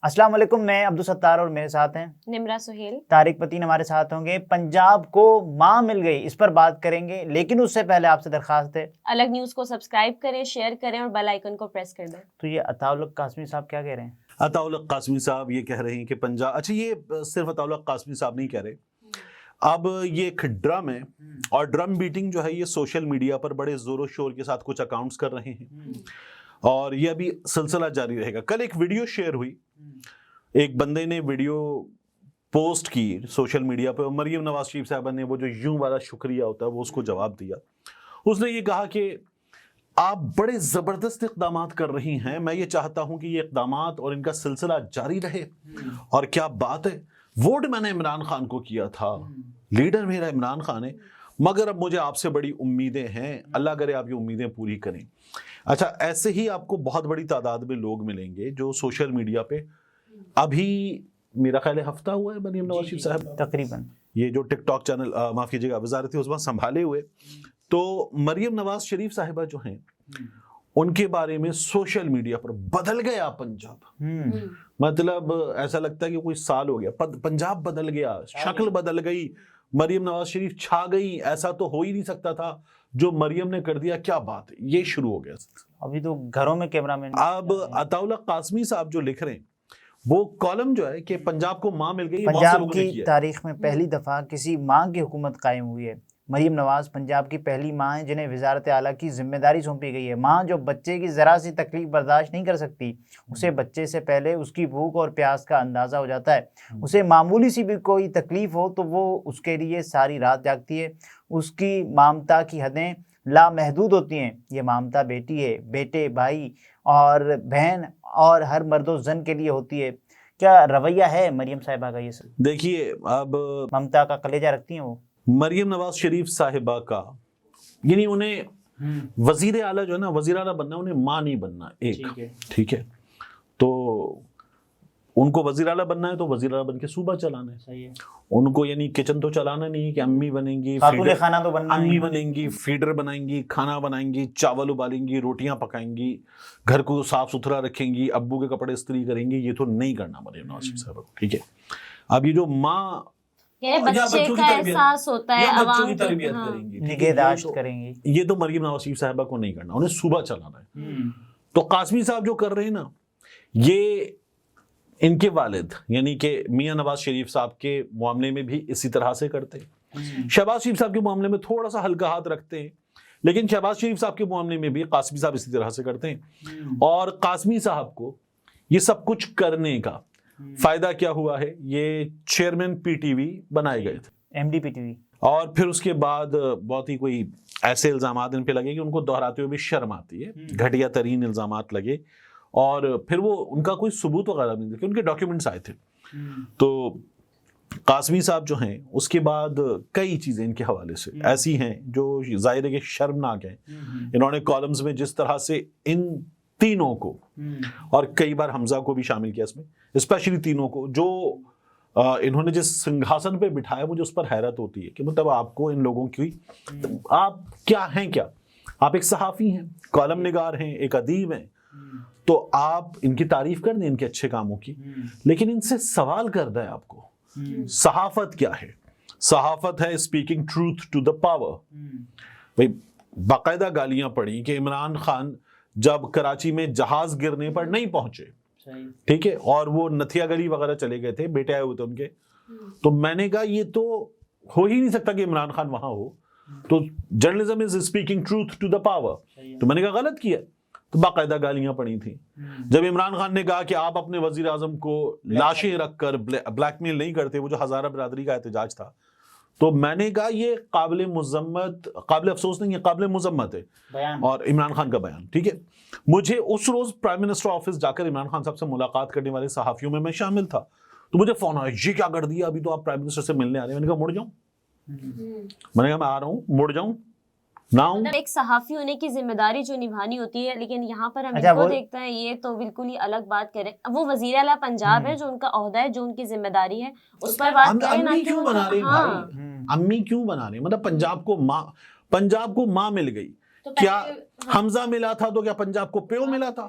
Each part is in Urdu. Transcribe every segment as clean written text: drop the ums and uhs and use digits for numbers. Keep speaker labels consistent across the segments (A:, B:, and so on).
A: السلام علیکم، میں عبدالستار اور میرے ساتھ ہیں
B: نمرہ سہیل،
A: طارق پتین ہمارے ساتھ ہوں گے۔ پنجاب کو ماں مل گئی، اس پر بات کریں گے، لیکن اس سے پہلے آپ سے درخواست ہے
B: الگ نیوز کو سبسکرائب کریں، شیئر کریں اور بیل آئیکن کو پریس کر دیں۔
A: تو یہ عطاء الحق قاسمی صاحب کیا کہہ رہے ہیں؟
C: عطاء الحق قاسمی صاحب یہ کہہ رہے ہیں کہ پنجاب، اچھا یہ صرف عطاء الحق قاسمی صاحب نہیں کہہ رہے، اب یہ ایک ڈرم ہے اور ڈرم بیٹنگ جو ہے یہ سوشل میڈیا پر بڑے زور و شور کے ساتھ کچھ اکاؤنٹس کر رہے ہیں اور یہ ابھی سلسلہ جاری رہے گا۔ کل ایک ویڈیو شیئر ہوئی، ایک بندے نے ویڈیو پوسٹ کی سوشل میڈیا پہ، مریم نواز شریف صاحبہ نے وہ جو یوں والا شکریہ ہوتا ہے وہ اس کو جواب دیا۔ اس نے یہ کہا کہ آپ بڑے زبردست اقدامات کر رہی ہیں، میں یہ چاہتا ہوں کہ یہ اقدامات اور ان کا سلسلہ جاری رہے، اور کیا بات ہے، ووٹ میں نے عمران خان کو کیا تھا، لیڈر میرا عمران خان ہے، مگر اب مجھے آپ سے بڑی امیدیں ہیں، اللہ کرے آپ یہ امیدیں پوری کریں۔ اچھا، ایسے ہی آپ کو بہت بڑی تعداد میں لوگ ملیں گے جو سوشل میڈیا پہ ابھی میرا خیال ہے ہفتہ ہوا ہے مریم نواز شریف صاحب
A: تقریباً
C: یہ جو ٹک ٹاک چینل معاف کیجیے گا وزارت عظمیٰ سنبھالے ہوئے، تو مریم نواز شریف صاحبہ جو ہیں ان کے بارے میں سوشل میڈیا پر بدل گیا پنجاب، مطلب ایسا لگتا ہے کہ کوئی سال ہو گیا، پنجاب بدل گیا، شکل بدل گئی، مریم نواز شریف چھا گئی، ایسا تو ہو ہی نہیں سکتا تھا جو مریم نے کر دیا، کیا بات ہے، یہ شروع ہو گیا۔
A: ابھی تو گھروں میں کیمرہ مین۔
C: اب عطاء الحق قاسمی صاحب جو لکھ رہے ہیں وہ کالم جو ہے کہ پنجاب کو ماں مل گئی،
A: پنجاب کی تاریخ میں پہلی دفعہ کسی ماں کی حکومت قائم ہوئی ہے۔ مریم نواز پنجاب کی پہلی ماں ہیں جنہیں وزارت اعلیٰ کی ذمہ داری سونپی گئی ہے۔ ماں جو بچے کی ذرا سی تکلیف برداشت نہیں کر سکتی، اسے بچے سے پہلے اس کی بھوک اور پیاس کا اندازہ ہو جاتا ہے، اسے معمولی سی بھی کوئی تکلیف ہو تو وہ اس کے لیے ساری رات جاگتی ہے۔ اس کی مامتا کی حدیں لامحدود ہوتی ہیں۔ یہ مامتا بیٹی ہے، بیٹے، بھائی اور بہن اور ہر مرد و زن کے لیے ہوتی ہے۔ کیا رویہ ہے مریم صاحبہ کا یہ سب؟
C: دیکھیے، اب
A: ممتا کا کلیجہ رکھتی ہیں وہ۔
C: مریم نواز شریف صاحبہ کا یعنی انہیں وزیر اعلیٰ جو ہے نا، وزیر اعلیٰ بننا، انہیں ماں نہیں بننا، ایک ٹھیک ہے، تو ان کو وزیر اعلیٰ بننا ہے تو وزیر اعلیٰ بن کے صوبہ چلانا ہے، صحیح ہے، ان کو یعنی کچن تو چلانا نہیں کہ امی بنیں گی،
A: خاتون خانہ تو بننا،
C: امی بنیں گی، فیڈر بنائیں گی، کھانا بنائیں گی، چاول ابالیں گی، روٹیاں پکائیں گی، گھر کو صاف ستھرا رکھیں گی، ابو کے کپڑے استری کریں گی، یہ تو نہیں کرنا مریم نواز شریف صاحب کو، ٹھیک ہے۔ اب یہ جو ماں
B: بچے کا احساس ہوتا ہے،
C: بچوں کی تربیت کریں گی،
A: نگہداشت کریں گی،
C: یہ تو مریم نواز شریف صاحبہ کو نہیں کرنا، انہیں صوبہ چلانا ہے۔ تو قاسمی صاحب جو کر رہے ہیں نا، یہ ان کے والد یعنی کہ میاں نواز شریف صاحب کے معاملے میں بھی اسی طرح سے کرتے ہیں، شہباز شریف صاحب کے معاملے میں تھوڑا سا ہلکا ہاتھ رکھتے ہیں، لیکن شہباز شریف صاحب کے معاملے میں بھی قاسمی صاحب اسی طرح سے کرتے ہیں۔ اور قاسمی صاحب کو یہ سب کچھ کرنے کا فائدہ کیا ہوا ہے، یہ چیئرمین پی ٹی وی بنائے گئے تھے،
A: M D P T V, اور
C: پھر اس کے بعد بہت ہی کوئی ایسے الزامات ان پہ لگے کہ ان کو دہراتے ہوئے بھی شرم آتی ہے، گھٹیا ترین الزامات لگے، اور پھر وہ ان کا کوئی ثبوت وغیرہ نہیں تھا، ان کے ڈاکیومنٹس آئے تھے۔ تو قاسمی صاحب جو ہیں اس کے بعد کئی چیزیں ان کے حوالے سے ایسی ہیں جو ظاہر ہے کہ شرمناک ہیں۔ انہوں نے کالمز میں جس طرح سے ان تینوں کو اور کئی بار حمزہ کو بھی شامل کیا اس میں، اسپیشلی تینوں کو، جو انہوں نے جس سنگھاسن پہ بٹھایا، مجھے اس پر حیرت ہوتی ہے کہ مطلب آپ کو ان لوگوں کی، آپ کیا ہیں، کیا آپ ایک صحافی ہیں، کالم نگار ہیں، ایک ادیب ہیں، تو آپ ان کی تعریف کر دیں ان کے اچھے کاموں کی، لیکن ان سے سوال کر دیں آپ کو صحافت کیا ہے۔ صحافت ہے speaking truth to the power. بھائی باقاعدہ گالیاں پڑی کہ عمران خان جب کراچی میں جہاز گرنے پر نہیں پہنچے، ٹھیک ہے، اور وہ نتھیا گلی وغیرہ چلے گئے تھے، بیٹے آئے ہوئے تھے ان کے، تو میں نے کہا یہ تو ہو ہی نہیں سکتا کہ عمران خان وہاں ہو، تو journalism is speaking truth to the power, تو میں نے کہا غلط کیا، تو باقاعدہ گالیاں پڑی تھیں۔ جب عمران خان نے کہا کہ آپ اپنے وزیر اعظم کو لاشیں رکھ کر بلیک میل نہیں کرتے، وہ جو ہزارہ برادری کا احتجاج تھا، تو میں نے کہا یہ قابل مذمت، قابل افسوس نہیں ہے، قابل مذمت ہے، اور عمران خان کا بیان، ٹھیک ہے۔ مجھے اس روز پرائم منسٹر آفس جا کر عمران خان صاحب سے ملاقات کرنے والے صحافیوں میں شامل تھا، تو مجھے فون آیا، یہ کیا کر دیا، ابھی تو آپ پرائم منسٹر سے ملنے آ رہے ہیں۔ میں نے کہا مڑ جاؤں، میں نے کہا میں آ رہا ہوں، مڑ جاؤں نہ ہوں۔
B: ایک صحافی ہونے کی ذمہ داری جو نبھانی ہوتی ہے، لیکن یہاں پر ہم ان کو دیکھتے ہیں، یہ تو بالکل ہی الگ بات کریں، وہ وزیر اعلیٰ پنجاب ہے، جو ان کا عہدہ ہے، جو ان کی ذمہ داری ہے، اس پر بات کریں۔
C: امی کیوں بنا رہے ہیں، امی کیوں بنا رہے ہیں، مطلب پنجاب کو ماں مل گئی، کیا حمزہ ملا تھا تو کیا پنجاب کو پیو ملا تھا؟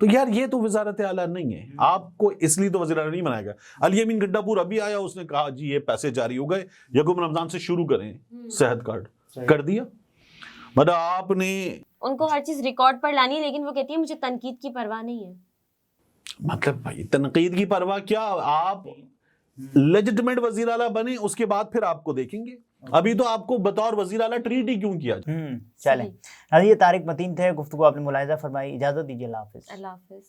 C: تو یار یہ تو وزارت اعلیٰ نہیں ہے. آپ کو اس لیے تو وزیر اعلیٰ نہیں بنایا گیا. علی امین گڈا پور ابھی آیا, اس نے کہا جی یہ پیسے جاری ہو گئے, یکم رمضان سے شروع کریں صحت کارڈ, کر دیا. مطلب آپ نے
B: ان کو ہر چیز ریکارڈ پر لانی ہے, لیکن وہ کہتی ہے مجھے تنقید کی پرواہ نہیں ہے.
C: مطلب بھائی تنقید کی پرواہ کیا, آپ لیجٹمیٹ وزیر اعلیٰ بنے اس کے بعد پھر آپ کو دیکھیں گے. ابھی تو آپ کو بطور وزیر اعلیٰ ٹریٹ ہی کیوں کیا.
A: چلیں, یہ طارق متین تھے, گفتگو آپ نے ملاحظہ فرمائی. اجازت دیجیے, اللہ حافظ.
B: اللہ حافظ.